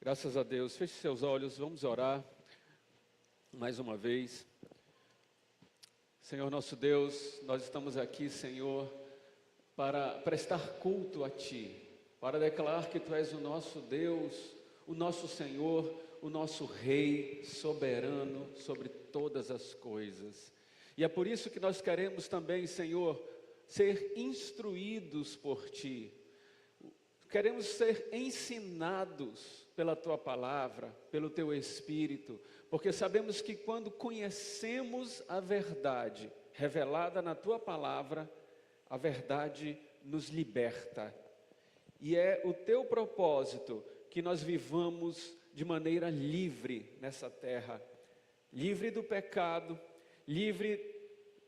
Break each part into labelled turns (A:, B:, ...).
A: Graças a Deus. Feche seus olhos, vamos orar mais uma vez. Senhor nosso Deus, nós estamos aqui, Senhor, para prestar culto a Ti, para declarar que Tu és o nosso Deus, o nosso Senhor, o nosso Rei soberano sobre todas as coisas. E é por isso que nós queremos também, Senhor, ser instruídos por Ti. Queremos ser ensinados pela Tua palavra, pelo Teu Espírito, porque sabemos que quando conhecemos a verdade revelada na Tua palavra, a verdade nos liberta. E é o Teu propósito que nós vivamos de maneira livre nessa terra, livre do pecado, livre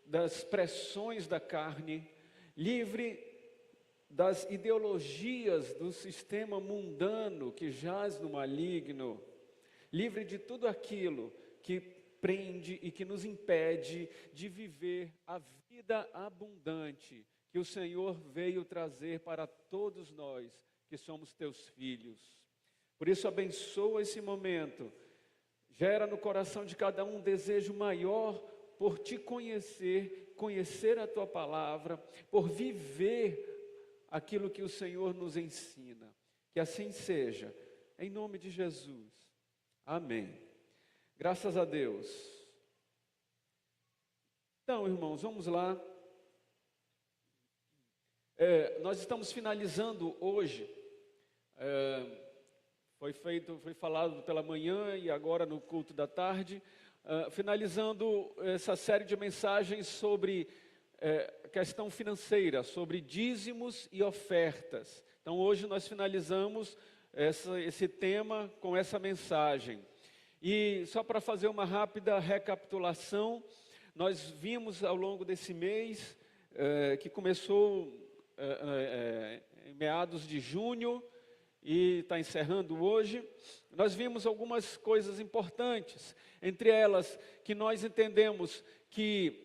A: das pressões da carne, livre das ideologias do sistema mundano que jaz no maligno, livre de tudo aquilo que prende e que nos impede de viver a vida abundante que o Senhor veio trazer para todos nós que somos Teus filhos. Por isso abençoa esse momento, gera no coração de cada um um desejo maior por Te conhecer, conhecer a Tua palavra, por viver aquilo que o Senhor nos ensina. Que assim seja, em nome de Jesus. Amém. Graças a Deus. Então, irmãos, vamos lá. Nós estamos finalizando hoje. Foi falado pela manhã e agora no culto da tarde. Finalizando essa série de mensagens sobre questão financeira, sobre dízimos e ofertas. Então hoje nós finalizamos esse tema com essa mensagem. E só para fazer uma rápida recapitulação, nós vimos ao longo desse mês, que começou em meados de junho e está encerrando hoje, nós vimos algumas coisas importantes, entre elas que nós entendemos que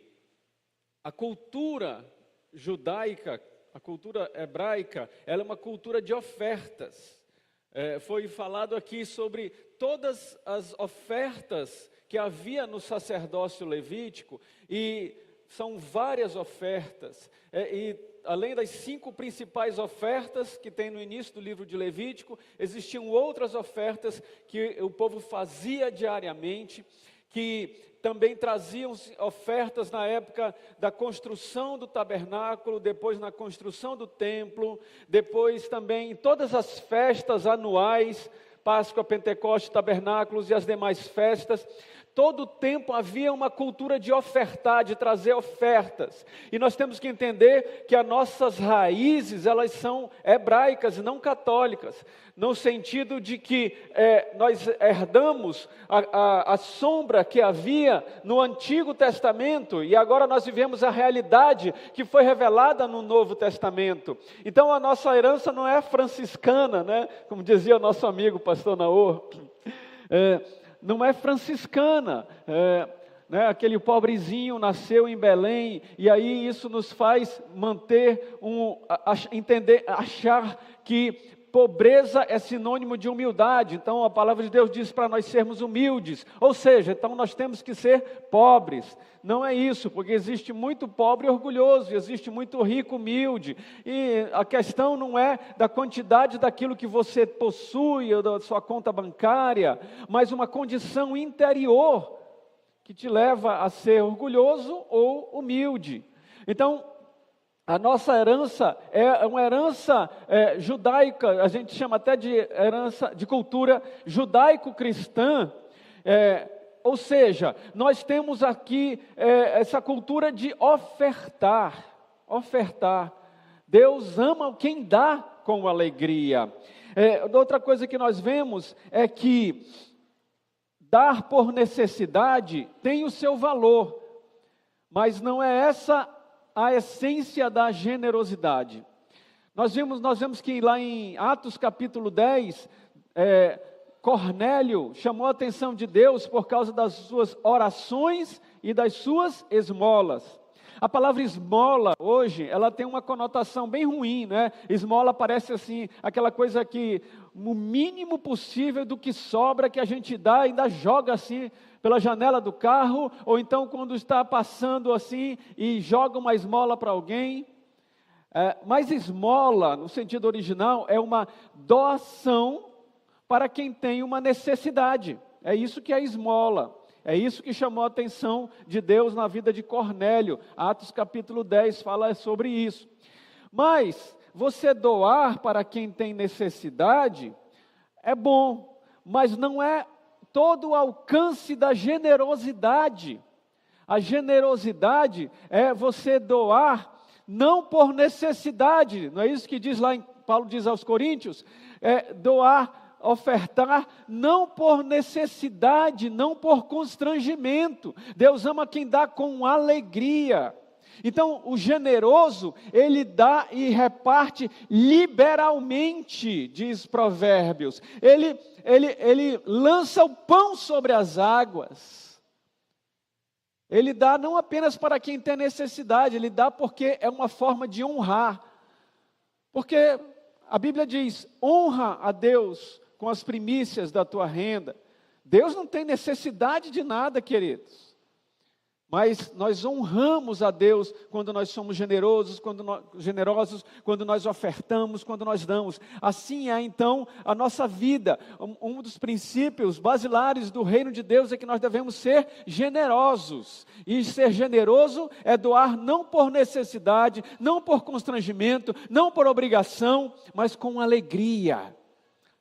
A: a cultura judaica, a cultura hebraica, ela é uma cultura de ofertas. Foi falado aqui sobre todas as ofertas que havia no sacerdócio levítico, e são várias ofertas. E além das 5 principais ofertas que tem no início do livro de Levítico, existiam outras ofertas que o povo fazia diariamente, que também traziam ofertas na época da construção do tabernáculo, depois na construção do templo, depois também em todas as festas anuais, Páscoa, Pentecostes, Tabernáculos e as demais festas. Todo o tempo havia uma cultura de ofertar, de trazer ofertas. E nós temos que entender que as nossas raízes, elas são hebraicas e não católicas. No sentido de que nós herdamos a sombra que havia no Antigo Testamento. E agora nós vivemos a realidade que foi revelada no Novo Testamento. Então a nossa herança não é franciscana, né? Como dizia o nosso amigo pastor Naor. Não é franciscana, né? Aquele pobrezinho nasceu em Belém, e aí isso nos faz manter, achar que pobreza é sinônimo de humildade. Então a palavra de Deus diz para nós sermos humildes, ou seja, então nós temos que ser pobres. Não é isso, porque existe muito pobre orgulhoso, existe muito rico humilde, e a questão não é da quantidade daquilo que você possui, ou da sua conta bancária, mas uma condição interior, que te leva a ser orgulhoso ou humilde. Então, a nossa herança é uma herança judaica, a gente chama até de herança de cultura judaico-cristã, ou seja, nós temos aqui essa cultura de ofertar. Deus ama quem dá com alegria. Outra coisa que nós vemos é que dar por necessidade tem o seu valor, mas não é essa a essência da generosidade. Nós vemos que lá em Atos capítulo 10, Cornélio chamou a atenção de Deus por causa das suas orações e das suas esmolas. A palavra esmola, hoje, ela tem uma conotação bem ruim, né? Esmola parece assim, aquela coisa que, o mínimo possível do que sobra que a gente dá, ainda joga assim, pela janela do carro, ou então quando está passando assim, e joga uma esmola para alguém. Mas esmola, no sentido original, é uma doação para quem tem uma necessidade. É isso que é esmola. É isso que chamou a atenção de Deus na vida de Cornélio. Atos capítulo 10 fala sobre isso. Mas você doar para quem tem necessidade é bom, mas não é todo o alcance da generosidade. A generosidade é você doar não por necessidade, não é isso que diz lá, Paulo diz aos Coríntios, doar, ofertar, não por necessidade, não por constrangimento. Deus ama quem dá com alegria. Então, o generoso, ele dá e reparte liberalmente, diz Provérbios. Ele lança o pão sobre as águas. Ele dá não apenas para quem tem necessidade, ele dá porque é uma forma de honrar. Porque a Bíblia diz, honra a Deus com as primícias da tua renda. Deus não tem necessidade de nada, queridos. Mas nós honramos a Deus quando nós somos generosos, quando nós ofertamos, quando nós damos. Assim é então a nossa vida. Um dos princípios basilares do reino de Deus é que nós devemos ser generosos. E ser generoso é doar não por necessidade, não por constrangimento, não por obrigação, mas com alegria.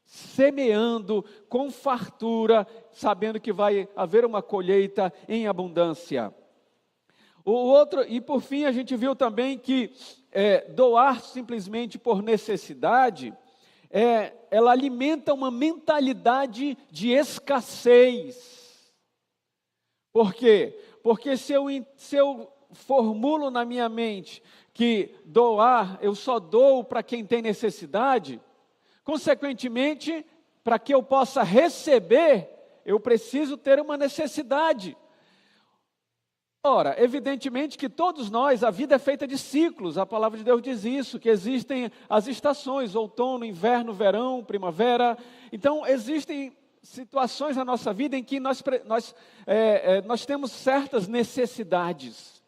A: Semeando com fartura, sabendo que vai haver uma colheita em abundância. O outro, e por fim a gente viu também que doar simplesmente por necessidade, ela alimenta uma mentalidade de escassez. Por quê? Porque se eu formulo na minha mente que doar, eu só dou para quem tem necessidade, consequentemente, para que eu possa receber, eu preciso ter uma necessidade. Ora, evidentemente que todos nós, a vida é feita de ciclos, a palavra de Deus diz isso, que existem as estações, outono, inverno, verão, primavera. Então, existem situações na nossa vida em que nós temos certas necessidades.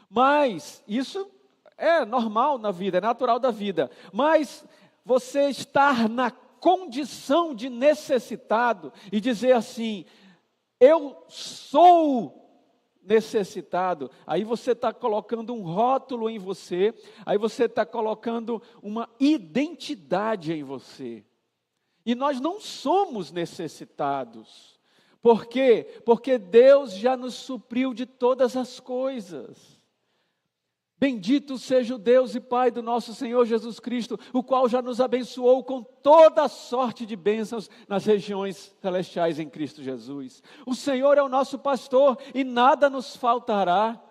A: Mas, isso é normal na vida, é natural da vida. Mas você estar na condição de necessitado e dizer assim, eu sou necessitado, aí você está colocando um rótulo em você, aí você está colocando uma identidade em você. E nós não somos necessitados. Por quê? Porque Deus já nos supriu de todas as coisas. Bendito seja o Deus e Pai do nosso Senhor Jesus Cristo, o qual já nos abençoou com toda sorte de bênçãos nas regiões celestiais em Cristo Jesus. O Senhor é o nosso pastor e nada nos faltará.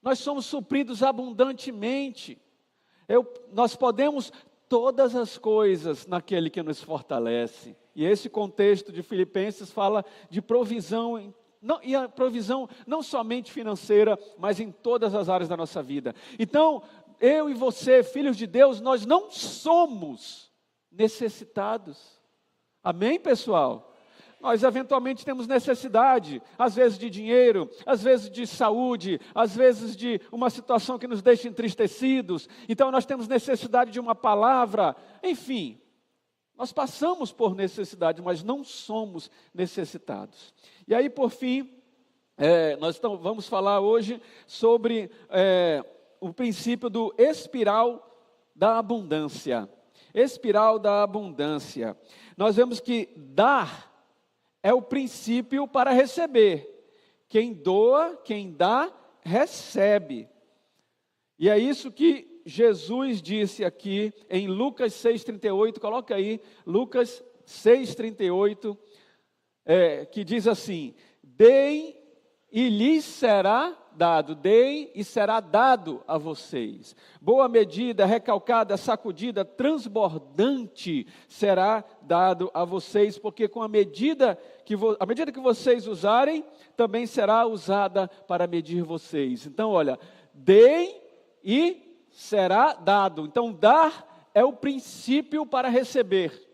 A: Nós somos supridos abundantemente. Nós podemos todas as coisas naquele que nos fortalece. E esse contexto de Filipenses fala de provisão e a provisão não somente financeira, mas em todas as áreas da nossa vida. Então, eu e você, filhos de Deus, nós não somos necessitados. Amém, pessoal? Nós eventualmente temos necessidade, às vezes de dinheiro, às vezes de saúde, às vezes de uma situação que nos deixa entristecidos. Então nós temos necessidade de uma palavra, enfim. Nós passamos por necessidade, mas não somos necessitados. E aí, por fim, vamos falar hoje sobre o princípio do espiral da abundância. Espiral da abundância. Nós vemos que dar é o princípio para receber. Quem doa, quem dá, recebe. E é isso que Jesus disse aqui em Lucas 6,38, coloca aí, Lucas 6,38, que diz assim, deem e lhes será dado, deem e será dado a vocês. Boa medida, recalcada, sacudida, transbordante será dado a vocês, porque com a medida que vocês usarem, também será usada para medir vocês. Então, olha, Deem e será dado. Então, dar é o princípio para receber.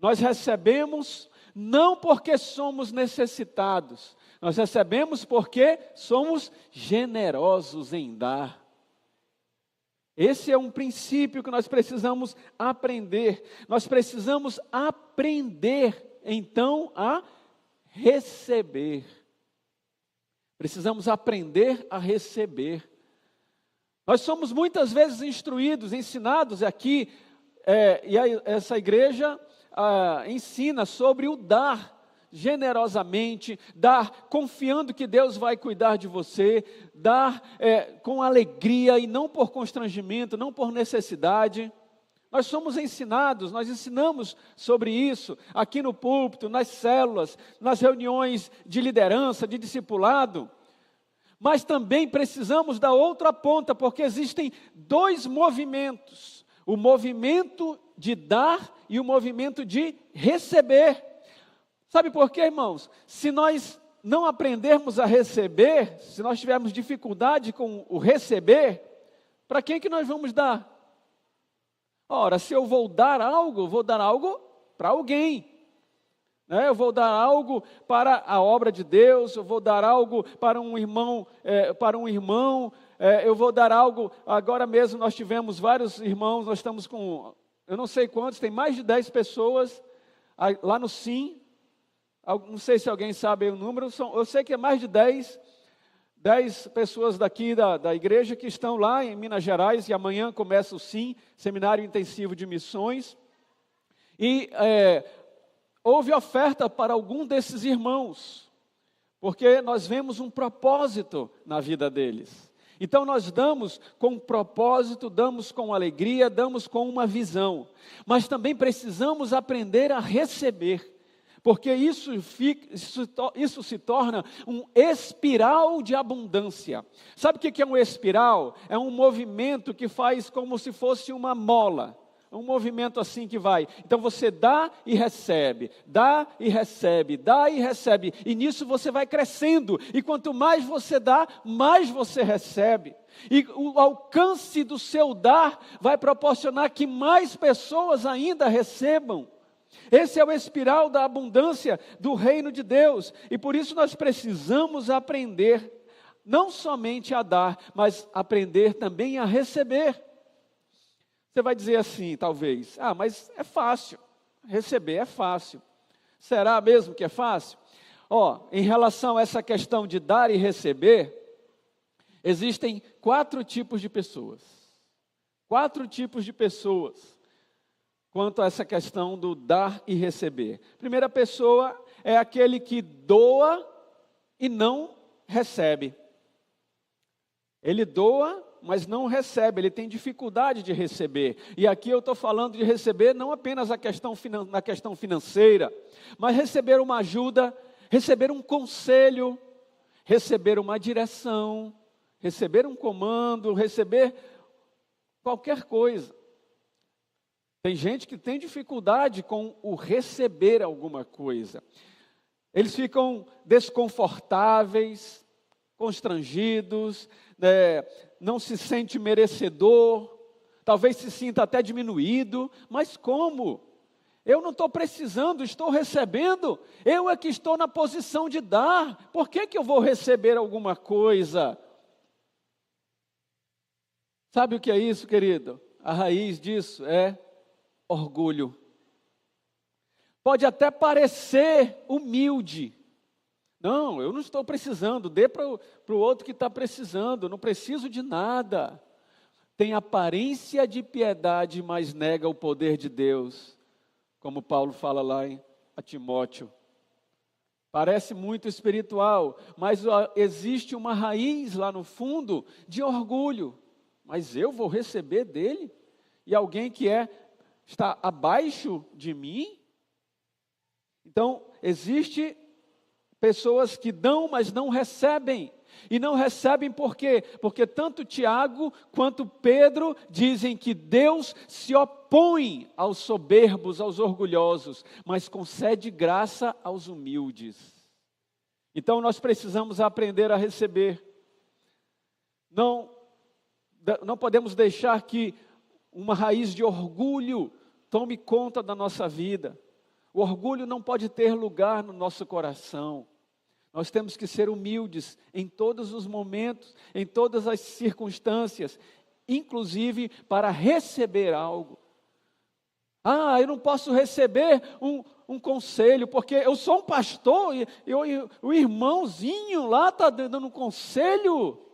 A: Nós recebemos não porque somos necessitados, nós recebemos porque somos generosos em dar. Esse é um princípio que nós precisamos aprender. Nós precisamos aprender, então, a receber. Precisamos aprender a receber. Nós somos muitas vezes instruídos, ensinados aqui, essa igreja ensina sobre o dar generosamente, dar confiando que Deus vai cuidar de você, dar com alegria e não por constrangimento, não por necessidade. Nós somos ensinados, nós ensinamos sobre isso aqui no púlpito, nas células, nas reuniões de liderança, de discipulado. Mas também precisamos da outra ponta, porque existem dois movimentos: o movimento de dar e o movimento de receber. Sabe por quê, irmãos? Se nós não aprendermos a receber, se nós tivermos dificuldade com o receber, para quem que nós vamos dar? Ora, se eu vou dar algo para alguém. Eu vou dar algo para a obra de Deus, eu vou dar algo para um irmão, eu vou dar algo. Agora mesmo nós tivemos vários irmãos, nós estamos com, eu não sei quantos, tem mais de 10 pessoas lá no Sim. Não sei se alguém sabe o número, eu sei que é mais de 10 pessoas daqui da igreja que estão lá em Minas Gerais, e amanhã começa o Sim, Seminário Intensivo de Missões. E houve oferta para algum desses irmãos, porque nós vemos um propósito na vida deles. Então nós damos com propósito, damos com alegria, damos com uma visão. Mas também precisamos aprender a receber, porque isso se torna um espiral de abundância. Sabe o que é um espiral? É um movimento que faz como se fosse uma mola. Um movimento assim que vai. Então você dá e recebe, dá e recebe, dá e recebe. E nisso você vai crescendo. E quanto mais você dá, mais você recebe. E o alcance do seu dar vai proporcionar que mais pessoas ainda recebam. Esse é o espiral da abundância do reino de Deus. E por isso nós precisamos aprender, não somente a dar, mas aprender também a receber. Você vai dizer assim, talvez, mas é fácil, receber é fácil. Será mesmo que é fácil? Em relação a essa questão de dar e receber, existem 4 tipos de pessoas. 4 tipos de pessoas quanto a essa questão do dar e receber. Primeira pessoa é aquele que doa e não recebe. Ele doa, mas não recebe, ele tem dificuldade de receber. E aqui eu estou falando de receber não apenas na questão financeira, mas receber uma ajuda, receber um conselho, receber uma direção, receber um comando, receber qualquer coisa. Tem gente que tem dificuldade com o receber alguma coisa. Eles ficam desconfortáveis, constrangidos, não se sente merecedor, talvez se sinta até diminuído. Mas como? Eu não estou precisando, estou recebendo. Eu é que estou na posição de dar. Por que eu vou receber alguma coisa? Sabe o que é isso, querido? A raiz disso é orgulho. Pode até parecer humilde. Não, eu não estou precisando, dê para o outro que está precisando, não preciso de nada. Tem aparência de piedade, mas nega o poder de Deus, como Paulo fala lá a Timóteo. Parece muito espiritual, mas existe uma raiz lá no fundo de orgulho. Mas eu vou receber dele? E alguém que está abaixo de mim? Então, existe pessoas que dão, mas não recebem. E não recebem por quê? Porque tanto Tiago quanto Pedro dizem que Deus se opõe aos soberbos, aos orgulhosos, mas concede graça aos humildes. Então nós precisamos aprender a receber. Não, não podemos deixar que uma raiz de orgulho tome conta da nossa vida. O orgulho não pode ter lugar no nosso coração. Nós temos que ser humildes em todos os momentos, em todas as circunstâncias, inclusive para receber algo. Eu não posso receber um conselho, porque eu sou um pastor e o irmãozinho lá está dando um conselho.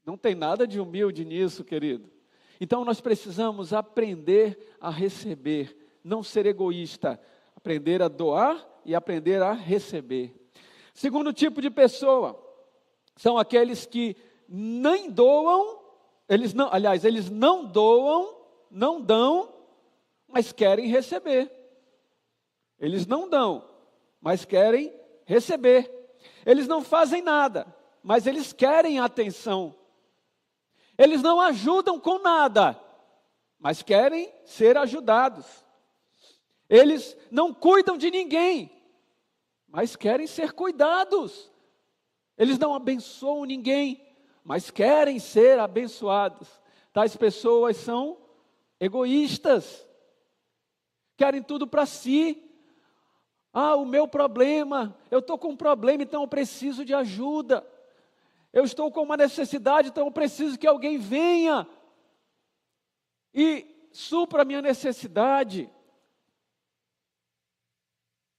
A: Não tem nada de humilde nisso, querido. Então nós precisamos aprender a receber, não ser egoísta, aprender a doar e aprender a receber. Segundo tipo de pessoa, são aqueles que nem doam, eles não doam, não dão, mas querem receber. Eles não dão, mas querem receber. Eles não fazem nada, mas eles querem atenção. Eles não ajudam com nada, mas querem ser ajudados. Eles não cuidam de ninguém, mas querem ser cuidados. Eles não abençoam ninguém, mas querem ser abençoados. Tais pessoas são egoístas, querem tudo para si. O meu problema, eu estou com um problema, então eu preciso de ajuda. Eu estou com uma necessidade, então eu preciso que alguém venha e supra a minha necessidade.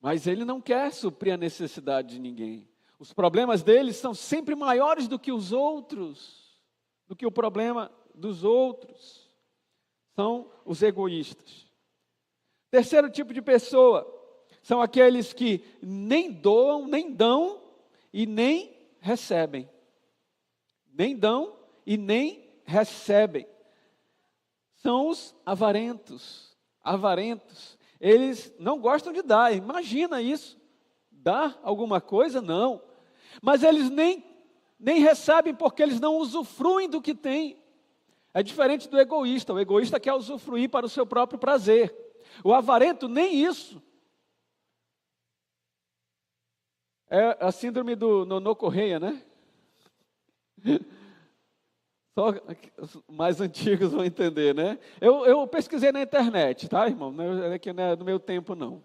A: Mas ele não quer suprir a necessidade de ninguém. Os problemas deles são sempre maiores do que os outros, do que o problema dos outros. São os egoístas. Terceiro tipo de pessoa são aqueles que nem doam, nem dão e nem recebem. Nem dão e nem recebem. São os avarentos. Avarentos. Eles não gostam de dar. Imagina isso. Dar alguma coisa? Não. Mas eles nem recebem porque eles não usufruem do que têm. É diferente do egoísta. O egoísta quer usufruir para o seu próprio prazer. O avarento nem isso. É a síndrome do Nonô Correia, né? Só os mais antigos vão entender, né? Eu pesquisei na internet, tá, irmão? Não é que não é do meu tempo, não.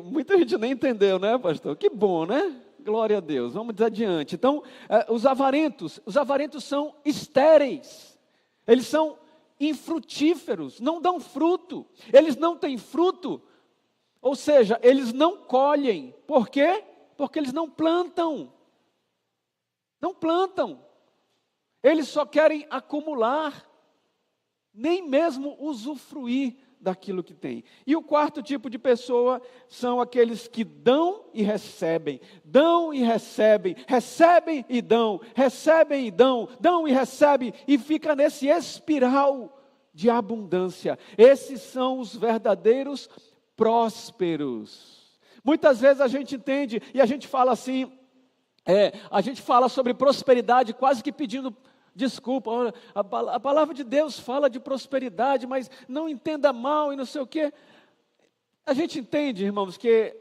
A: Muita gente nem entendeu, né, pastor? Que bom, né? Glória a Deus. Vamos adiante. Então, os avarentos são estéreis. Eles são infrutíferos, não dão fruto. Eles não têm fruto, ou seja, eles não colhem. Por quê? Porque eles não plantam. Não plantam. Eles só querem acumular, nem mesmo usufruir daquilo que tem. E o quarto tipo de pessoa são aqueles que dão e recebem. Dão e recebem. Recebem e dão. Recebem e dão. Dão e recebem. E fica nesse espiral de abundância. Esses são os verdadeiros prósperos. Muitas vezes a gente entende e a gente fala assim, a gente fala sobre prosperidade quase que pedindo desculpa. Olha, a palavra de Deus fala de prosperidade, mas não entenda mal e não sei o quê. A gente entende, irmãos, que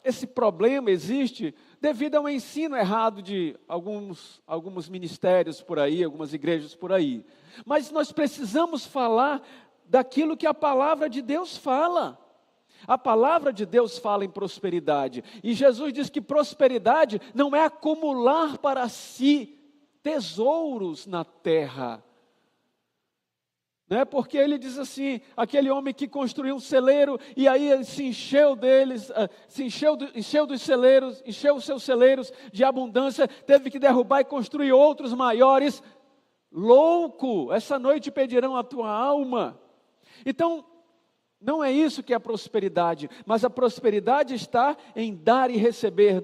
A: esse problema existe devido a um ensino errado de alguns ministérios por aí, algumas igrejas por aí. Mas nós precisamos falar daquilo que a palavra de Deus fala. A palavra de Deus fala em prosperidade. E Jesus diz que prosperidade não é acumular para si tesouros na terra. Né? Porque ele diz assim, aquele homem que construiu um celeiro e aí ele se encheu deles, encheu dos celeiros, encheu os seus celeiros de abundância, teve que derrubar e construir outros maiores. Louco, essa noite pedirão a tua alma. Então, não é isso que é a prosperidade, mas a prosperidade está em dar e receber,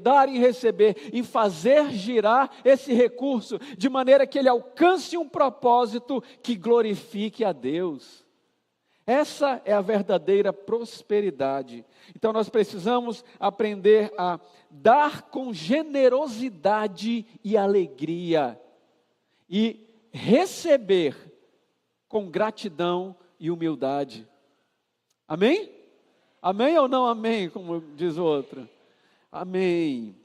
A: em fazer girar esse recurso, de maneira que ele alcance um propósito que glorifique a Deus. Essa é a verdadeira prosperidade. Então nós precisamos aprender a dar com generosidade e alegria, e receber com gratidão e humildade. Amém? Amém ou não amém, como diz o outro? Amém.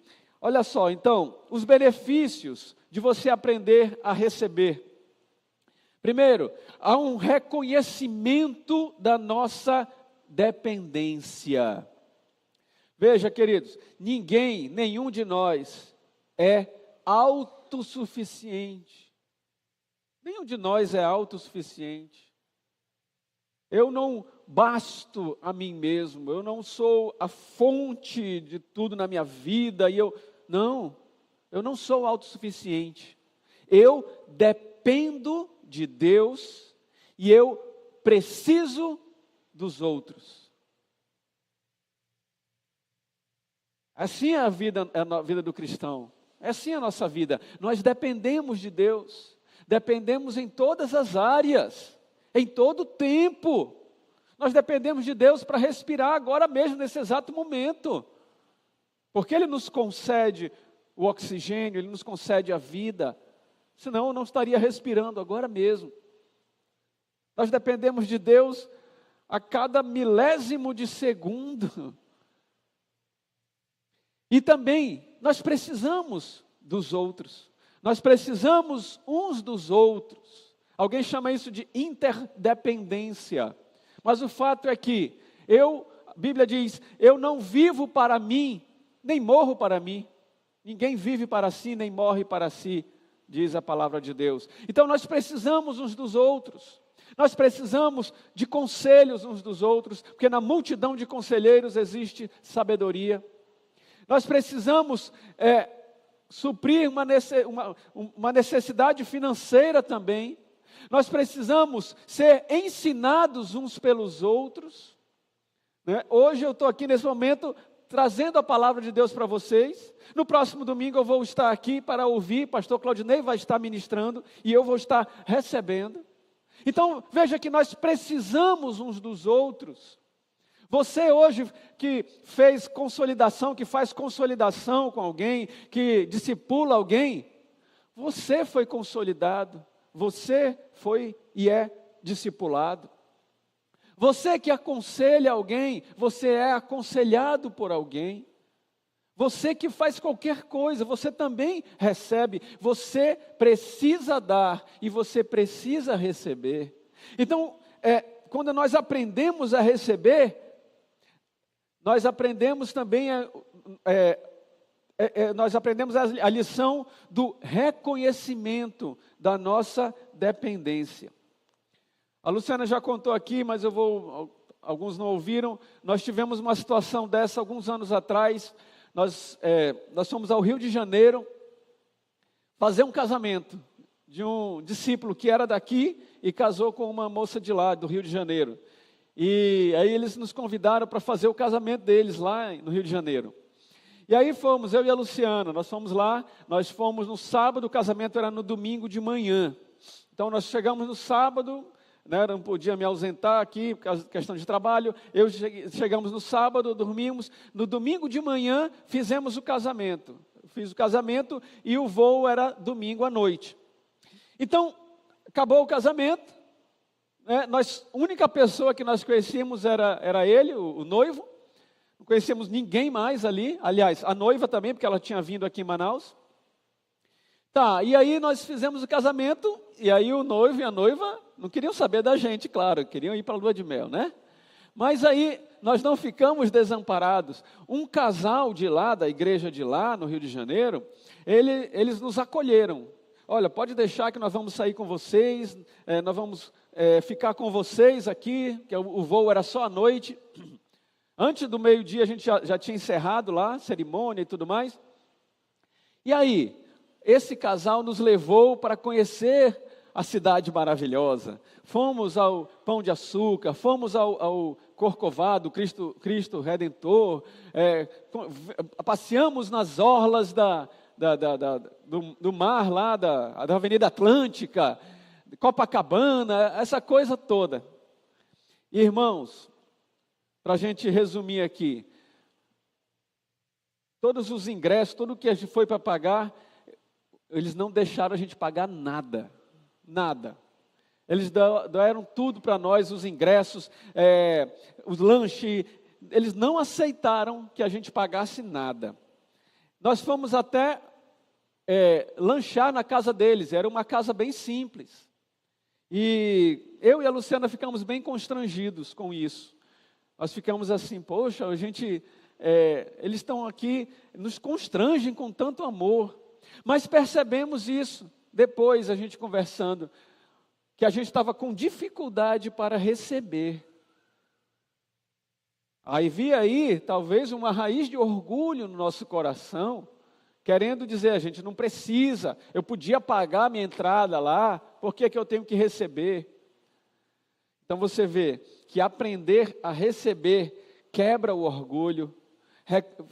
A: Olha só, então, os benefícios de você aprender a receber. Primeiro, há um reconhecimento da nossa dependência. Veja, queridos, nenhum de nós é autossuficiente. Nenhum de nós é autossuficiente. Eu não basto a mim mesmo, eu não sou a fonte de tudo na minha vida, eu não sou autossuficiente. Eu dependo de Deus e eu preciso dos outros. Assim é a vida do cristão, é assim a nossa vida. Nós dependemos de Deus, dependemos em todas as áreas, em todo o tempo. Nós dependemos de Deus para respirar agora mesmo, nesse exato momento. Porque Ele nos concede o oxigênio, Ele nos concede a vida. Senão eu não estaria respirando agora mesmo. Nós dependemos de Deus a cada milésimo de segundo. E também nós precisamos dos outros. Nós precisamos uns dos outros. Alguém chama isso de interdependência. Mas o fato é que a Bíblia diz, eu não vivo para mim, nem morro para mim. Ninguém vive para si, nem morre para si, diz a palavra de Deus. Então nós precisamos uns dos outros. Nós precisamos de conselhos uns dos outros, porque na multidão de conselheiros existe sabedoria. Nós precisamos suprir uma necessidade financeira também. Nós precisamos ser ensinados uns pelos outros. Né? Hoje eu estou aqui nesse momento trazendo a palavra de Deus para vocês. No próximo domingo eu vou estar aqui para ouvir, pastor Claudinei vai estar ministrando e eu vou estar recebendo. Então veja que nós precisamos uns dos outros. Você hoje que fez consolidação, que faz consolidação com alguém, que discipula alguém, você foi consolidado, você foi e é discipulado. Você que aconselha alguém, você é aconselhado por alguém. Você que faz qualquer coisa, você também recebe. Você precisa dar e você precisa receber. Então, quando nós aprendemos a receber, nós aprendemos também nós aprendemos a lição do reconhecimento da nossa dependência. A Luciana já contou aqui, mas alguns não ouviram. Nós tivemos uma situação dessa alguns anos atrás. Nós fomos ao Rio de Janeiro fazer um casamento de um discípulo que era daqui e casou com uma moça de lá, do Rio de Janeiro. E aí eles nos convidaram para fazer o casamento deles lá no Rio de Janeiro. E aí fomos, eu e a Luciana, nós fomos lá, nós fomos no sábado, o casamento era no domingo de manhã. Então nós chegamos no sábado, né, não podia me ausentar aqui, por causa de questão de trabalho. Chegamos no sábado, dormimos, no domingo de manhã fizemos o casamento. Fiz o casamento e o voo era domingo à noite. Então, acabou o casamento. A única pessoa que nós conhecíamos era ele, o noivo. Não conhecíamos ninguém mais ali. Aliás, a noiva também, porque ela tinha vindo aqui em Manaus. Tá, e aí nós fizemos o casamento. E aí o noivo e a noiva não queriam saber da gente, claro. Queriam ir para a lua de mel, né? Mas aí nós não ficamos desamparados. Um casal de lá, da igreja de lá, no Rio de Janeiro, eles nos acolheram. Olha, pode deixar que nós vamos sair com vocês, nós vamos ficar com vocês aqui, que o voo era só à noite. Antes do meio-dia a gente já tinha encerrado lá, cerimônia e tudo mais. E aí, esse casal nos levou para conhecer a cidade maravilhosa. Fomos ao Pão de Açúcar, fomos ao Corcovado, Cristo Redentor, passeamos nas orlas do mar lá, da Avenida Atlântica, Copacabana, essa coisa toda. Irmãos, para a gente resumir aqui, todos os ingressos, tudo que a gente foi para pagar, eles não deixaram a gente pagar nada, nada. Eles deram tudo para nós, os ingressos, o lanche, eles não aceitaram que a gente pagasse nada. Nós fomos até lanchar na casa deles, era uma casa bem simples. E eu e a Luciana ficamos bem constrangidos com isso. Nós ficamos assim, poxa, eles estão aqui, nos constrangem com tanto amor. Mas percebemos isso, depois a gente conversando, que a gente estava com dificuldade para receber. Aí havia talvez uma raiz de orgulho no nosso coração, querendo dizer, a gente não precisa, eu podia pagar a minha entrada lá, por que eu tenho que receber? Então você vê que aprender a receber quebra o orgulho,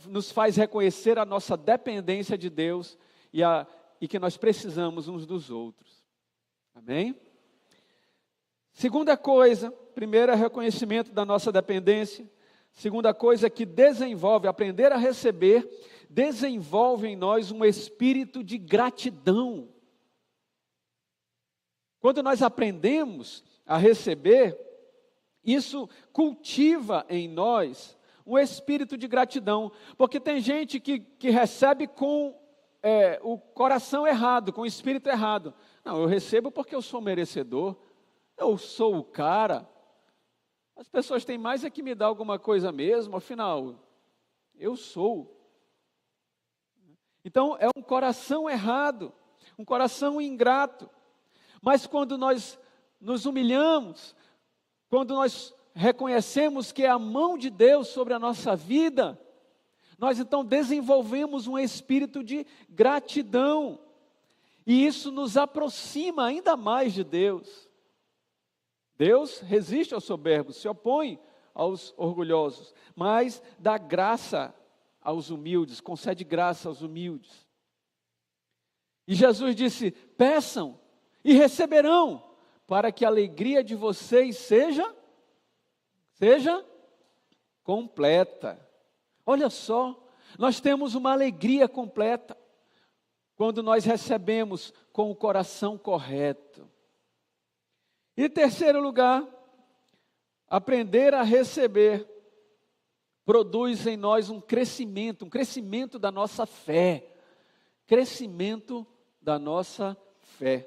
A: nos faz reconhecer a nossa dependência de Deus e que nós precisamos uns dos outros. Amém? Segunda coisa, primeiro é reconhecimento da nossa dependência. Segunda coisa que aprender a receber, desenvolve em nós um espírito de gratidão. Quando nós aprendemos a receber, isso cultiva em nós um espírito de gratidão. Porque tem gente que recebe com o coração errado, com o espírito errado. Não, eu recebo porque eu sou merecedor, eu sou o cara. As pessoas têm mais é que me dar alguma coisa mesmo, afinal, eu sou. Então, é um coração errado, um coração ingrato. Mas quando nós nos humilhamos, quando nós reconhecemos que é a mão de Deus sobre a nossa vida, nós então desenvolvemos um espírito de gratidão. E isso nos aproxima ainda mais de Deus. Deus resiste aos soberbos, se opõe aos orgulhosos, mas dá graça aos humildes, concede graça aos humildes. E Jesus disse, peçam e receberão, para que a alegria de vocês seja completa. Olha só, nós temos uma alegria completa, quando nós recebemos com o coração correto. E em terceiro lugar, aprender a receber produz em nós um crescimento da nossa fé. Crescimento da nossa fé.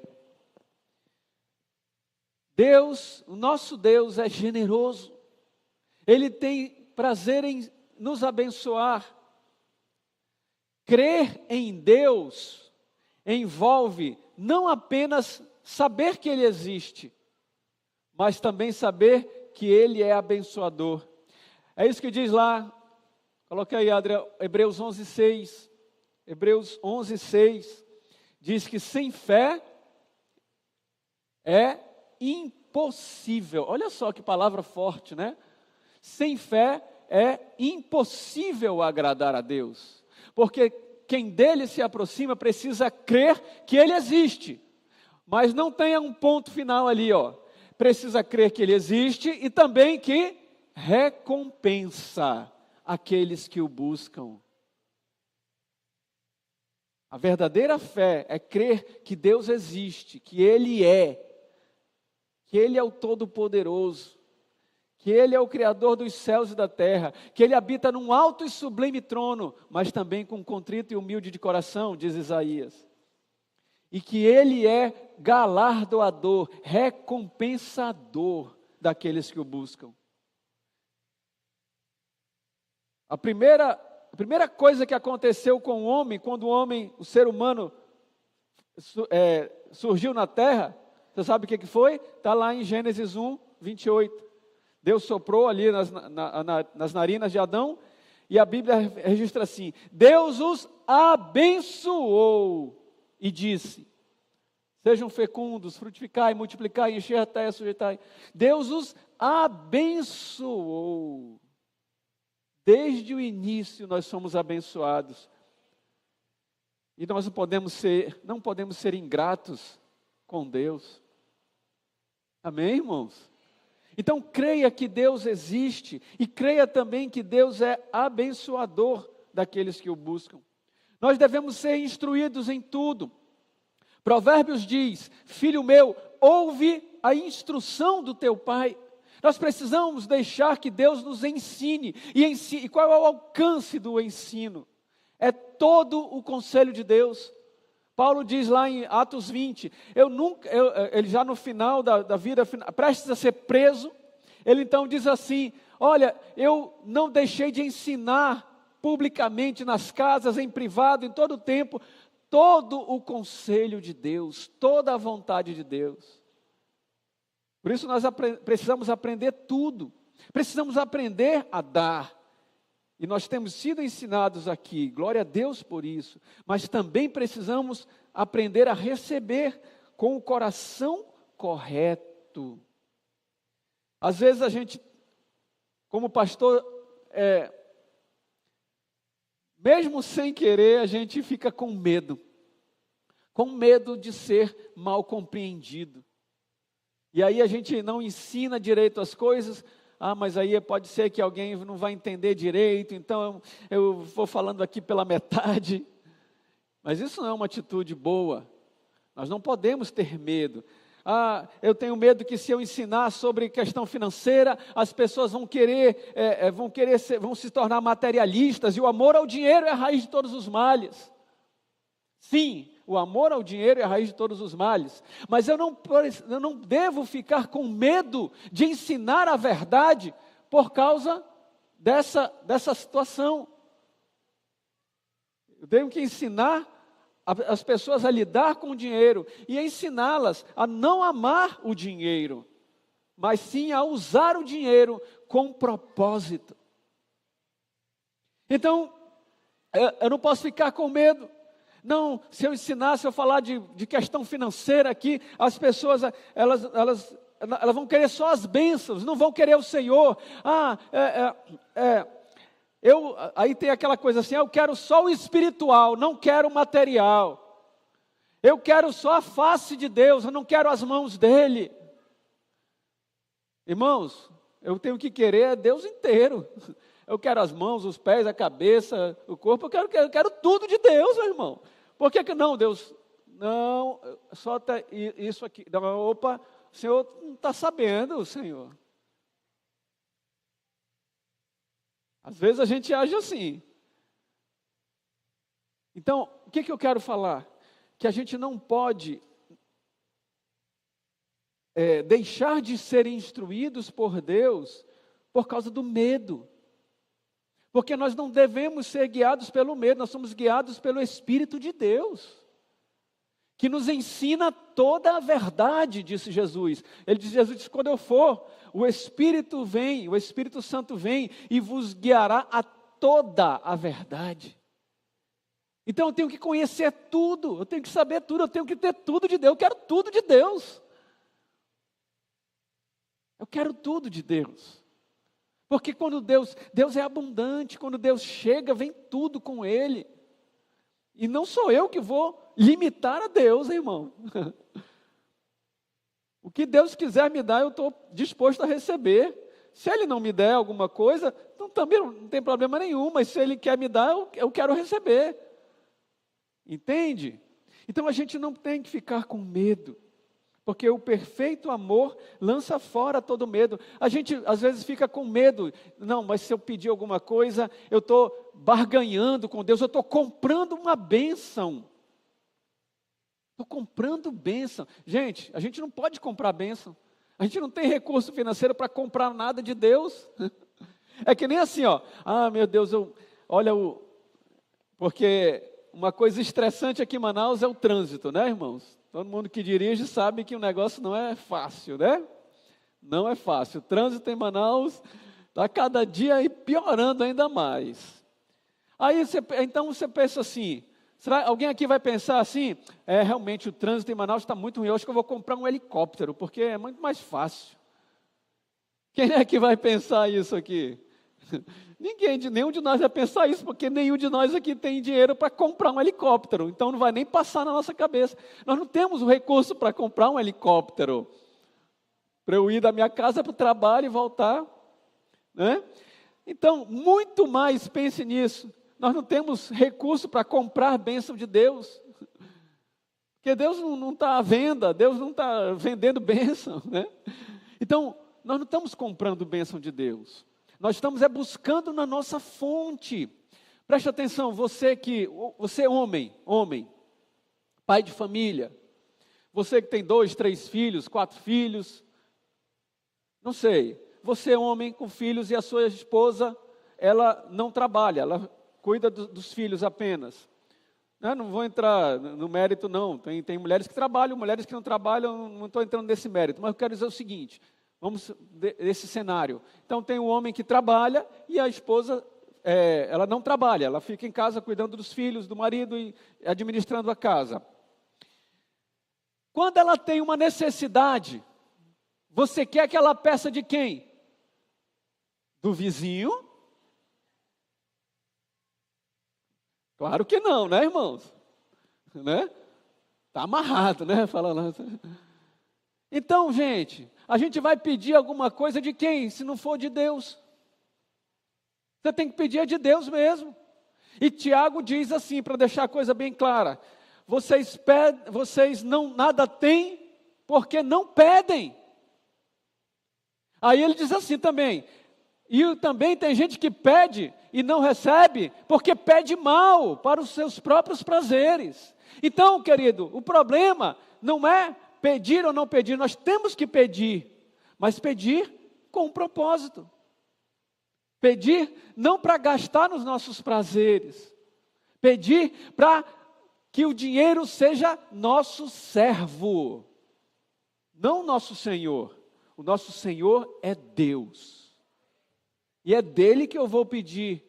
A: Deus, o nosso Deus é generoso. Ele tem prazer em nos abençoar. Crer em Deus envolve não apenas saber que Ele existe, mas também saber que Ele é abençoador. É isso que diz lá, coloca aí, Adria, Hebreus 11:6. Hebreus 11:6 diz que sem fé é impossível. Olha só que palavra forte, né? Sem fé é impossível agradar a Deus. Porque quem dele se aproxima precisa crer que Ele existe. Mas não tenha um ponto final ali, Precisa crer que Ele existe e também que recompensa aqueles que o buscam. A verdadeira fé é crer que Deus existe, que Ele é o Todo-Poderoso, que Ele é o Criador dos céus e da terra, que Ele habita num alto e sublime trono, mas também com contrito e humilde de coração, diz Isaías. E que Ele é galardoador, recompensador daqueles que o buscam. A primeira coisa que aconteceu com o homem, quando o ser humano, surgiu na terra, você sabe o que foi? Está lá em Gênesis 1:28. Deus soprou ali nas narinas de Adão, e a Bíblia registra assim: Deus os abençoou e disse: sejam fecundos, frutificai, multiplicai, encher a terra, sujeitai. Deus os abençoou. Desde o início nós somos abençoados. E nós não podemos ser ingratos com Deus. Amém, irmãos? Então creia que Deus existe e creia também que Deus é abençoador daqueles que o buscam. Nós devemos ser instruídos em tudo. Provérbios diz: filho meu, ouve a instrução do teu pai, Nós precisamos deixar que Deus nos ensine. E qual é o alcance do ensino? É todo o conselho de Deus. Paulo diz lá em Atos 20, ele já no final da vida, prestes a ser preso, ele então diz assim, olha, eu não deixei de ensinar publicamente nas casas, em privado, em todo o tempo, todo o conselho de Deus, toda a vontade de Deus. Por isso nós precisamos aprender tudo, precisamos aprender a dar. E nós temos sido ensinados aqui, glória a Deus por isso, mas também precisamos aprender a receber com o coração correto. Às vezes a gente, como pastor, mesmo sem querer, a gente fica com medo de ser mal compreendido. E aí a gente não ensina direito as coisas. Mas aí pode ser que alguém não vai entender direito, então eu vou falando aqui pela metade. Mas isso não é uma atitude boa. Nós não podemos ter medo. Eu tenho medo que se eu ensinar sobre questão financeira, as pessoas vão se tornar materialistas, e o amor ao dinheiro é a raiz de todos os males. Sim, o amor ao dinheiro é a raiz de todos os males, mas eu não devo ficar com medo de ensinar a verdade por causa dessa situação. Eu tenho que ensinar as pessoas a lidar com o dinheiro e ensiná-las a não amar o dinheiro, mas sim a usar o dinheiro com propósito. Então, eu não posso ficar com medo. Não, se eu ensinar, se eu falar de questão financeira aqui, as pessoas, elas vão querer só as bênçãos, não vão querer o Senhor. Aí tem aquela coisa assim, eu quero só o espiritual, não quero o material. Eu quero só a face de Deus, eu não quero as mãos dEle. Irmãos, eu tenho que querer Deus inteiro. Eu quero as mãos, os pés, a cabeça, o corpo, eu quero tudo de Deus, meu irmão. Por que não, Deus? Não, só isso aqui. Não, opa, o Senhor não está sabendo, Senhor. Às vezes a gente age assim. Então, o que eu quero falar? Que a gente não pode deixar de ser instruídos por Deus por causa do medo. Porque nós não devemos ser guiados pelo medo, nós somos guiados pelo Espírito de Deus, que nos ensina toda a verdade, disse Jesus. Jesus disse, quando eu for, o Espírito vem, o Espírito Santo vem e vos guiará a toda a verdade. Então eu tenho que conhecer tudo, eu tenho que saber tudo, eu tenho que ter tudo de Deus, eu quero tudo de Deus. Eu quero tudo de Deus. Porque quando Deus é abundante, quando Deus chega, vem tudo com Ele. E não sou eu que vou limitar a Deus, irmão. O que Deus quiser me dar, eu estou disposto a receber. Se Ele não me der alguma coisa, também não tem problema nenhum, mas se Ele quer me dar, eu quero receber. Entende? Então a gente não tem que ficar com medo. Porque o perfeito amor lança fora todo medo. A gente às vezes fica com medo. Não, mas se eu pedir alguma coisa, eu estou barganhando com Deus, eu estou comprando uma bênção. Estou comprando bênção. Gente, a gente não pode comprar bênção. A gente não tem recurso financeiro para comprar nada de Deus. É que nem assim, ó. Meu Deus, porque uma coisa estressante aqui em Manaus é o trânsito, né, irmãos? Todo mundo que dirige sabe que o negócio não é fácil, né? Não é fácil. O trânsito em Manaus está cada dia aí piorando ainda mais. Aí então você pensa assim, alguém aqui vai pensar assim, realmente o trânsito em Manaus está muito ruim, eu acho que eu vou comprar um helicóptero, porque é muito mais fácil. Quem é que vai pensar isso aqui? Nenhum de nós vai pensar isso, porque nenhum de nós aqui tem dinheiro para comprar um helicóptero, então não vai nem passar na nossa cabeça. Nós não temos o recurso para comprar um helicóptero, para eu ir da minha casa para o trabalho e voltar, né? Então, muito mais pense nisso, nós não temos recurso para comprar a bênção de Deus, porque Deus não está à venda, Deus não está vendendo bênção, né? Então, nós não estamos comprando bênção de Deus. Nós estamos buscando na nossa fonte. Preste atenção, você homem, pai de família, você que tem 2, 3 filhos, 4 filhos, não sei, você homem com filhos e a sua esposa, ela não trabalha, ela cuida dos filhos apenas. Não vou entrar no mérito não, tem mulheres que trabalham, mulheres que não trabalham, não estou entrando nesse mérito, mas eu quero dizer o seguinte, vamos desse cenário. Então tem o homem que trabalha e a esposa, ela não trabalha, ela fica em casa cuidando dos filhos, do marido e administrando a casa. Quando ela tem uma necessidade, você quer que ela peça de quem? Do vizinho? Claro que não, né, irmãos? Né? Tá amarrado, né? Falando. Então, gente, a gente vai pedir alguma coisa de quem? Se não for de Deus. Você tem que pedir de Deus mesmo. E Tiago diz assim, para deixar a coisa bem clara: vocês não nada têm, porque não pedem. Aí ele diz assim também, e também tem gente que pede e não recebe, porque pede mal para os seus próprios prazeres. Então, querido, o problema não é pedir ou não pedir, nós temos que pedir, mas pedir com um propósito. Pedir não para gastar nos nossos prazeres, pedir para que o dinheiro seja nosso servo, não nosso Senhor. O nosso Senhor é Deus, e é dele que eu vou pedir,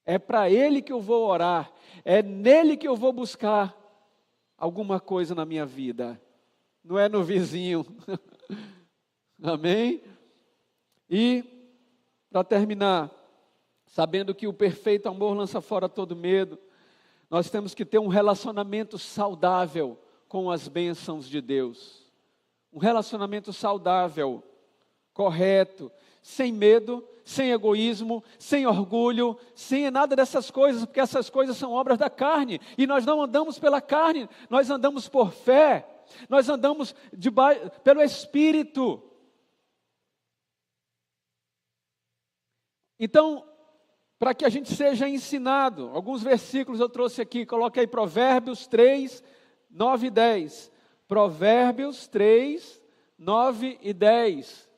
A: é para ele que eu vou orar, é nele que eu vou buscar alguma coisa na minha vida, não é no vizinho. Amém? E, para terminar, sabendo que o perfeito amor lança fora todo medo, nós temos que ter um relacionamento saudável com as bênçãos de Deus. Um relacionamento saudável, correto, sem medo, sem egoísmo, sem orgulho, sem nada dessas coisas, porque essas coisas são obras da carne, e nós não andamos pela carne, nós andamos por fé, nós andamos pelo Espírito. Então, para que a gente seja ensinado, alguns versículos eu trouxe aqui, coloque aí Provérbios 3, 9 e 10. Provérbios 3, 9 e 10,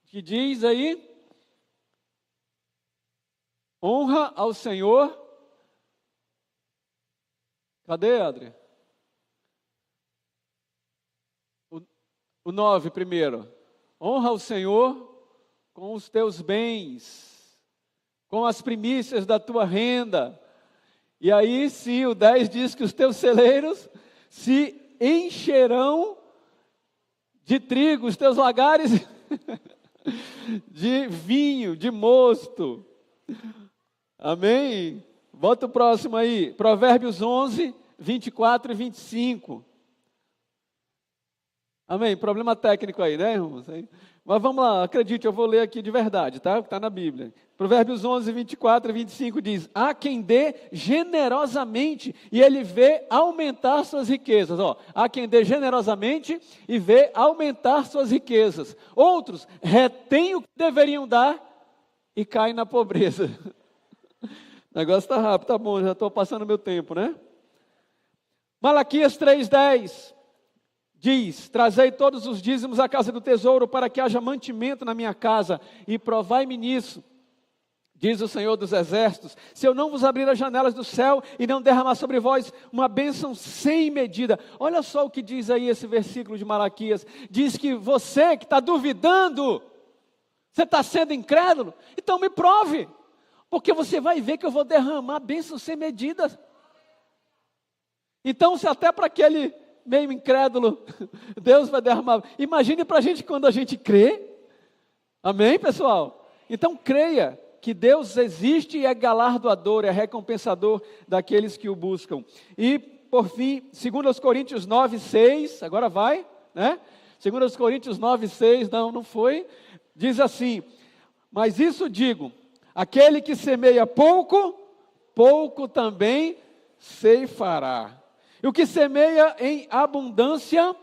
A: que diz aí: honra ao Senhor. Cadê, Adri? O 9 primeiro. Honra ao Senhor com os teus bens, com as primícias da tua renda. E aí sim, o 10 diz que os teus celeiros se encherão de trigo, os teus lagares de vinho, de mosto. Amém? Bota o próximo aí, Provérbios 11, 24 e 25. Amém? Problema técnico aí, né, irmãos? Mas vamos lá, acredite, eu vou ler aqui de verdade, tá? O que está na Bíblia. Provérbios 11, 24 e 25 diz: há quem dê generosamente e ele vê aumentar suas riquezas. Há quem dê generosamente e vê aumentar suas riquezas. Outros retêm o que deveriam dar e caem na pobreza. O negócio está rápido, tá bom, já estou passando meu tempo, né? Malaquias 3:10 diz: trazei todos os dízimos à casa do tesouro, para que haja mantimento na minha casa, e provai-me nisso, diz o Senhor dos Exércitos, se eu não vos abrir as janelas do céu, e não derramar sobre vós uma bênção sem medida. Olha só o que diz aí esse versículo de Malaquias, diz que você que está duvidando, você está sendo incrédulo, então me prove, porque você vai ver que eu vou derramar bênção sem medida. Então, se até para aquele meio incrédulo, Deus vai derramar. Imagine para a gente quando a gente crê. Amém, pessoal? Então creia que Deus existe e é galardoador, é recompensador daqueles que o buscam. E por fim, 2 Coríntios 9, 6, agora vai, né? 2 Coríntios 9, 6, não foi, diz assim: mas isso digo, aquele que semeia pouco, pouco também ceifará. E o que semeia em abundância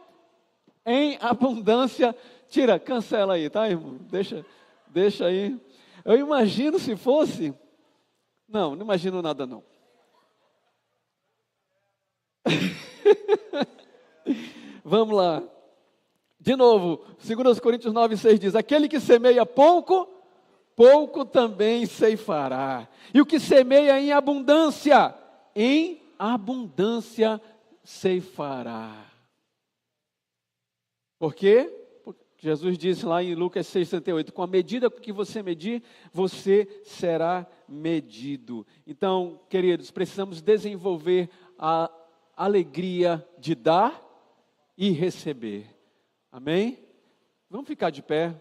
B: Tira, cancela aí, tá, irmão? Deixa aí. Eu imagino se fosse... Não imagino nada não. Vamos lá. De novo, 2 Coríntios 9:6 diz: aquele que semeia pouco, pouco também ceifará. E o que semeia em abundância ceifará. Por quê? Porque Jesus disse lá em Lucas 6:38, com a medida que você medir, você será medido. Então, queridos, precisamos desenvolver a alegria de dar e receber. Amém? Vamos ficar de pé.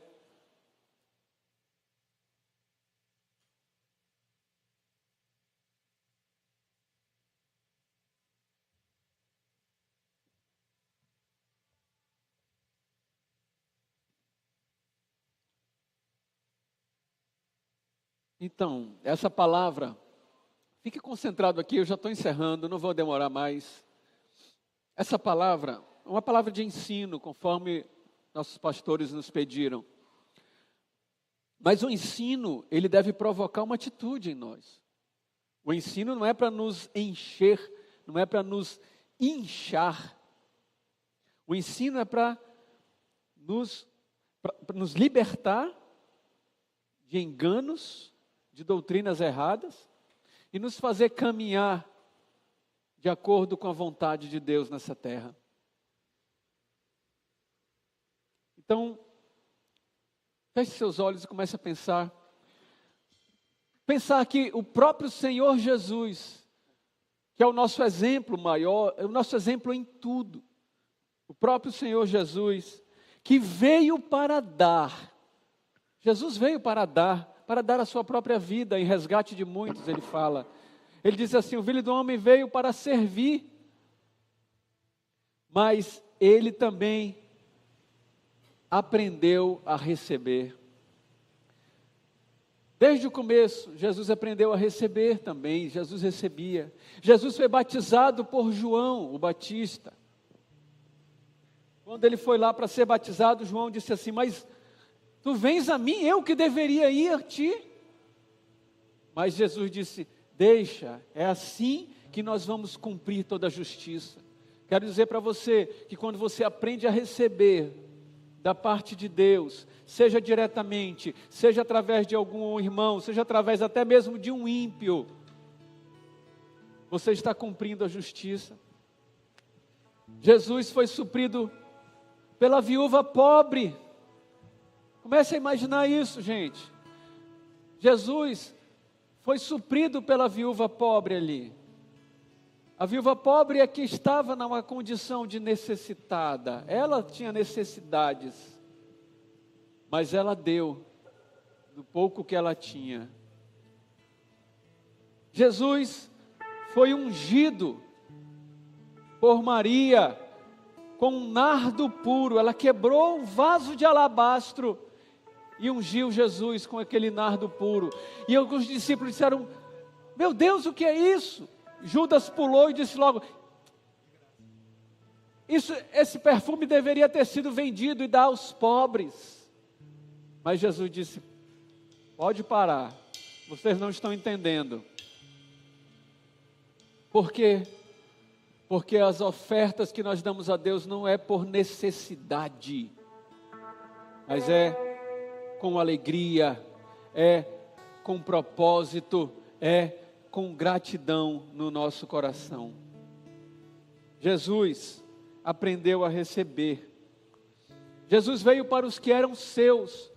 B: Então, essa palavra, fique concentrado aqui, eu já estou encerrando, não vou demorar mais. Essa palavra é uma palavra de ensino, conforme nossos pastores nos pediram. Mas o ensino, ele deve provocar uma atitude em nós. O ensino não é para nos encher, não é para nos inchar. O ensino é para nos libertar de enganos, de doutrinas erradas e nos fazer caminhar de acordo com a vontade de Deus nessa terra. Então, feche seus olhos e comece a pensar. Pensar que o próprio Senhor Jesus, que é o nosso exemplo maior, é o nosso exemplo em tudo. O próprio Senhor Jesus, que veio para dar. Jesus veio para dar a sua própria vida em resgate de muitos, ele fala. Ele diz assim, o Filho do Homem veio para servir, mas ele também aprendeu a receber. Desde o começo, Jesus aprendeu a receber também, Jesus recebia. Jesus foi batizado por João, o Batista. Quando ele foi lá para ser batizado, João disse assim, mas tu vens a mim, eu que deveria ir a ti. Mas Jesus disse, deixa, é assim que nós vamos cumprir toda a justiça. Quero dizer para você que quando você aprende a receber da parte de Deus, seja diretamente, seja através de algum irmão, seja através até mesmo de um ímpio, você está cumprindo a justiça. Jesus foi suprido pela viúva pobre. Comece a imaginar isso, gente. Jesus foi suprido pela viúva pobre ali. A viúva pobre é que estava numa condição de necessitada. Ela tinha necessidades, mas ela deu do pouco que ela tinha. Jesus foi ungido por Maria com um nardo puro. Ela quebrou um vaso de alabastro e ungiu Jesus com aquele nardo puro. E alguns discípulos disseram, meu Deus, o que é isso? Judas pulou e disse logo, esse perfume deveria ter sido vendido e dar aos pobres. Mas Jesus disse, pode parar, vocês não estão entendendo. Por quê? Porque as ofertas que nós damos a Deus não é por necessidade, mas é com alegria, é com propósito, é com gratidão no nosso coração. Jesus aprendeu a receber. Jesus veio para os que eram seus,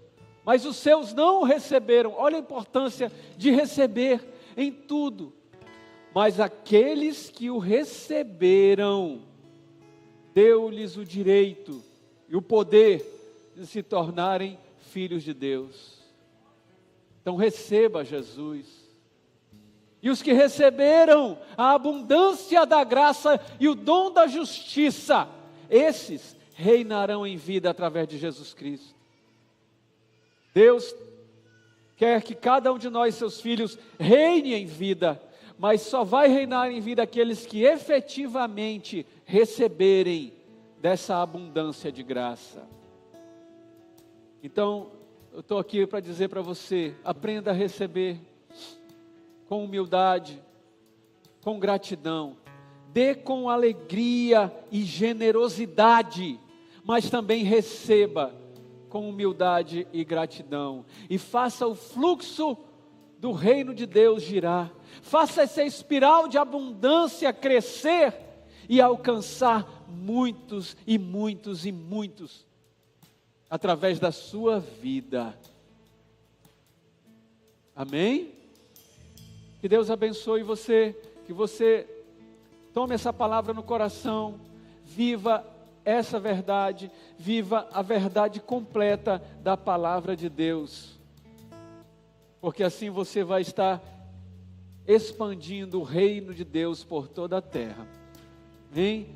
B: mas os seus não o receberam. Olha a importância de receber em tudo. Mas aqueles que o receberam, deu-lhes o direito e o poder de se tornarem filhos de Deus. Então receba Jesus. E os que receberam a abundância da graça e o dom da justiça, esses reinarão em vida através de Jesus Cristo. Deus quer que cada um de nós, seus filhos, reine em vida, mas só vai reinar em vida aqueles que efetivamente receberem dessa abundância de graça. Então, eu estou aqui para dizer para você, aprenda a receber com humildade, com gratidão, dê com alegria e generosidade, mas também receba com humildade e gratidão, e faça o fluxo do reino de Deus girar, faça essa espiral de abundância crescer e alcançar muitos e muitos e muitos, através da sua vida. Amém? Que Deus abençoe você, que você tome essa palavra no coração, viva essa verdade, viva a verdade completa da palavra de Deus, porque assim você vai estar expandindo o reino de Deus por toda a terra. Amém?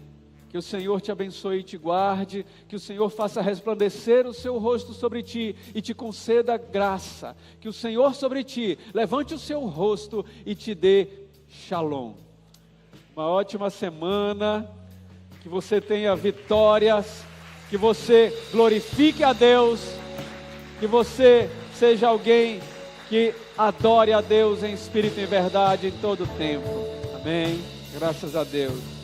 B: Que o Senhor te abençoe e te guarde, que o Senhor faça resplandecer o seu rosto sobre ti e te conceda graça, que o Senhor sobre ti levante o seu rosto e te dê shalom. Uma ótima semana, que você tenha vitórias, que você glorifique a Deus, que você seja alguém que adore a Deus em espírito e verdade em todo o tempo. Amém? Graças a Deus.